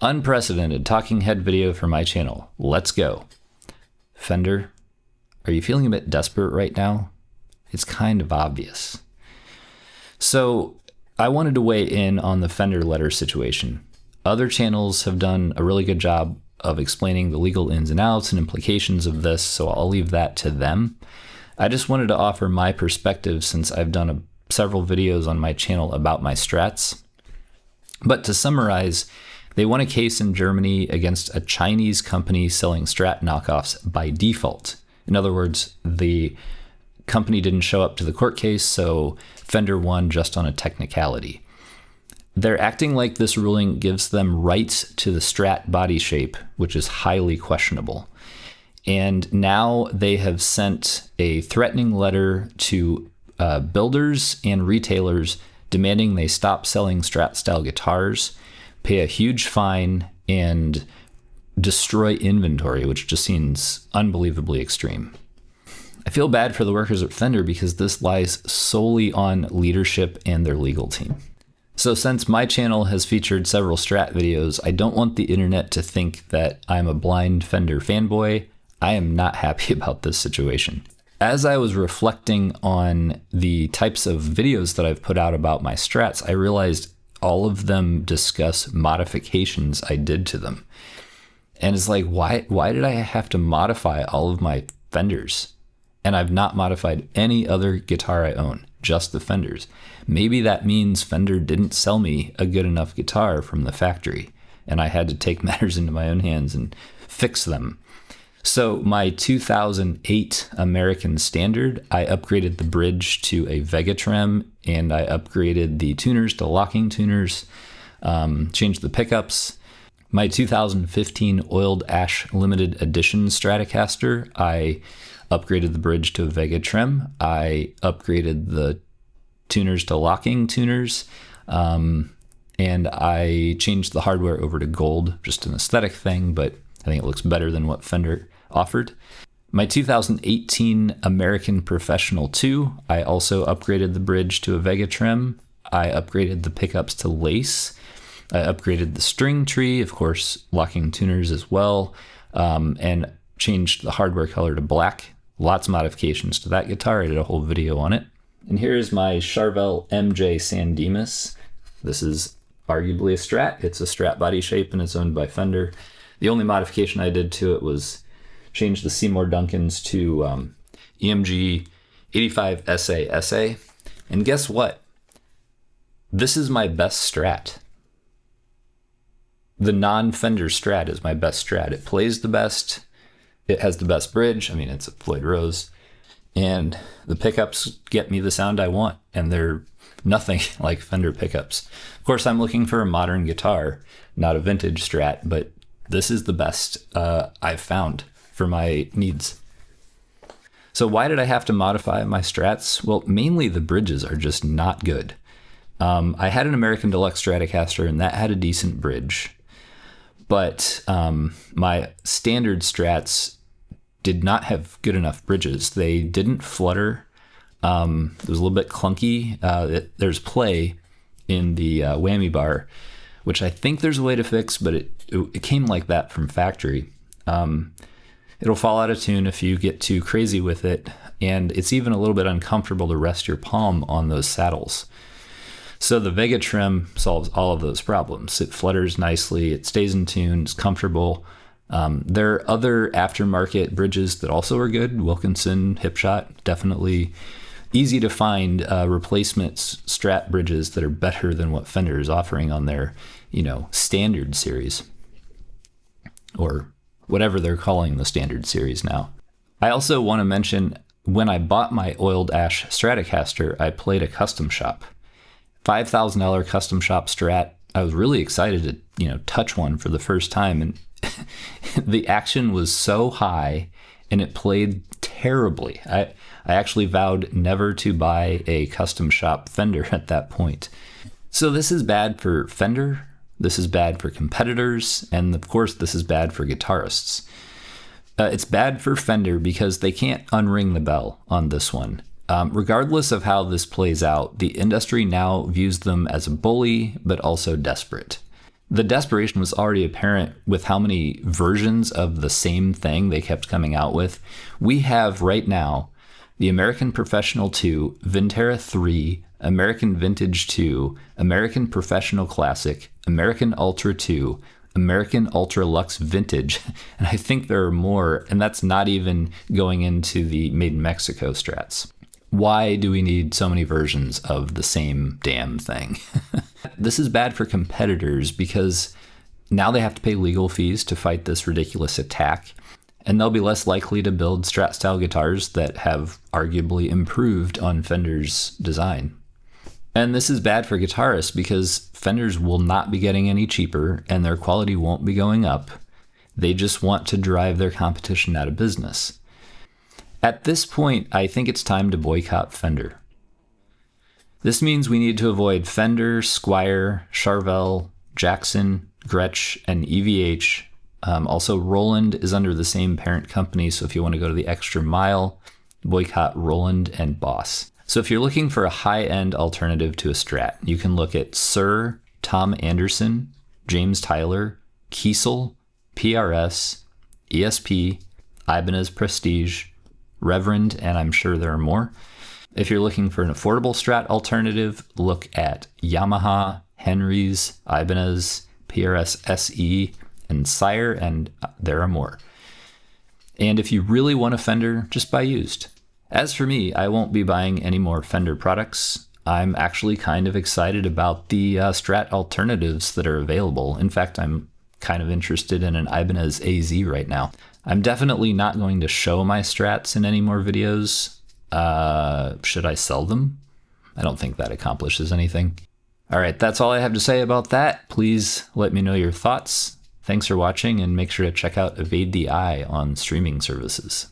Unprecedented talking head video for my channel. Let's go. Fender, are you feeling a bit desperate right now? It's kind of obvious. So I wanted to weigh in on the Fender letter situation. Other channels have done a really good job of explaining the legal ins and outs and implications of this, so I'll leave that to them. I just wanted to offer my perspective since I've done several videos on my channel about my Strats. But to summarize, they won a case in Germany against a Chinese company selling Strat knockoffs by default. In other words, the company didn't show up to the court case, so Fender won just on a technicality. They're acting like this ruling gives them rights to the Strat body shape, which is highly questionable. And now they have sent a threatening letter to builders and retailers demanding they stop selling Strat-style guitars, pay a huge fine, and destroy inventory, which just seems unbelievably extreme. I feel bad for the workers at Fender because this lies solely on leadership and their legal team. So since my channel has featured several Strat videos, I don't want the internet to think that I'm a blind Fender fanboy. I am not happy about this situation. As I was reflecting on the types of videos that I've put out about my Strats, I realized all of them discuss modifications I did to them. And it's like, why did I have to modify all of my Fenders? And I've not modified any other guitar I own, just the Fenders. Maybe that means Fender didn't sell me a good enough guitar from the factory, and I had to take matters into my own hands and fix them. So my 2008 American Standard, I upgraded the bridge to a Vega trem, and I upgraded the tuners to locking tuners, changed the pickups. My 2015 Oiled Ash Limited Edition Stratocaster, I upgraded the bridge to a Vega trem. I upgraded the tuners to locking tuners, and I changed the hardware over to gold, just an aesthetic thing, but I think it looks better than what Fender offered. My 2018 American Professional 2, I also upgraded the bridge to a Vega trem. I upgraded the pickups to lace. I upgraded the string tree, of course, locking tuners as well, and changed the hardware color to black. Lots of modifications to that guitar. I did a whole video on it. And here's my Charvel MJ San Dimas. This is arguably a Strat. It's a Strat body shape and it's owned by Fender. The only modification I did to it was change the Seymour Duncans to EMG 85 SA. And guess what? This is my best Strat. The non-Fender Strat is my best Strat. It plays the best. It has the best bridge. I mean, it's a Floyd Rose. And the pickups get me the sound I want, and they're nothing like Fender pickups. Of course, I'm looking for a modern guitar, not a vintage Strat, but this is the best I've found for my needs. So why did I have to modify my Strats? Well, mainly the bridges are just not good. I had an American Deluxe Stratocaster, and that had a decent bridge. But my standard Strats did not have good enough bridges. They didn't flutter. It was a little bit clunky. There's play in the whammy bar, which I think there's a way to fix, but it came like that from factory. It'll fall out of tune if you get too crazy with it, and it's even a little bit uncomfortable to rest your palm on those saddles. So the Vega trim solves all of those problems. It flutters nicely, it stays in tune, it's comfortable. There are other aftermarket bridges that also are good. Wilkinson, Hipshot, definitely easy to find replacement Strat bridges that are better than what Fender is offering on their, standard series, or whatever they're calling the standard series now. I also want to mention, when I bought my Oiled Ash Stratocaster, I played a custom shop. $5,000 custom shop Strat. I was really excited to, touch one for the first time, and the action was so high and it played terribly. I actually vowed never to buy a custom shop Fender at that point. So this is bad for Fender, this is bad for competitors, and of course this is bad for guitarists. It's bad for Fender because they can't unring the bell on this one. Regardless of how this plays out, the industry now views them as a bully, but also desperate. The desperation was already apparent with how many versions of the same thing they kept coming out with. We have right now the American Professional 2, Vintera 3, American Vintage 2, American Professional Classic, American Ultra 2, American Ultra Luxe Vintage, and I think there are more, and that's not even going into the Made in Mexico Strats. Why do we need so many versions of the same damn thing? This is bad for competitors because now they have to pay legal fees to fight this ridiculous attack, and they'll be less likely to build Strat-style guitars that have arguably improved on Fender's design. And this is bad for guitarists because Fenders will not be getting any cheaper and their quality won't be going up. They just want to drive their competition out of business. At this point, I think it's time to boycott Fender. This means we need to avoid Fender, Squier, Charvel, Jackson, Gretsch, and EVH. Also, Roland is under the same parent company, so if you want to go to the extra mile, boycott Roland and Boss. So if you're looking for a high-end alternative to a Strat, you can look at Sir, Tom Anderson, James Tyler, Kiesel, PRS, ESP, Ibanez Prestige, Reverend, and I'm sure there are more. If you're looking for an affordable Strat alternative, look at Yamaha, Henry's, Ibanez, PRS SE, and Sire, and there are more. And if you really want a Fender, just buy used. As for me, I won't be buying any more Fender products. I'm actually kind of excited about the Strat alternatives that are available. In fact, I'm kind of interested in an Ibanez AZ right now. I'm definitely not going to show my Strats in any more videos. Should I sell them? I don't think that accomplishes anything. All right, that's all I have to say about that. Please let me know your thoughts. Thanks for watching, and make sure to check out Evade the Eye on streaming services.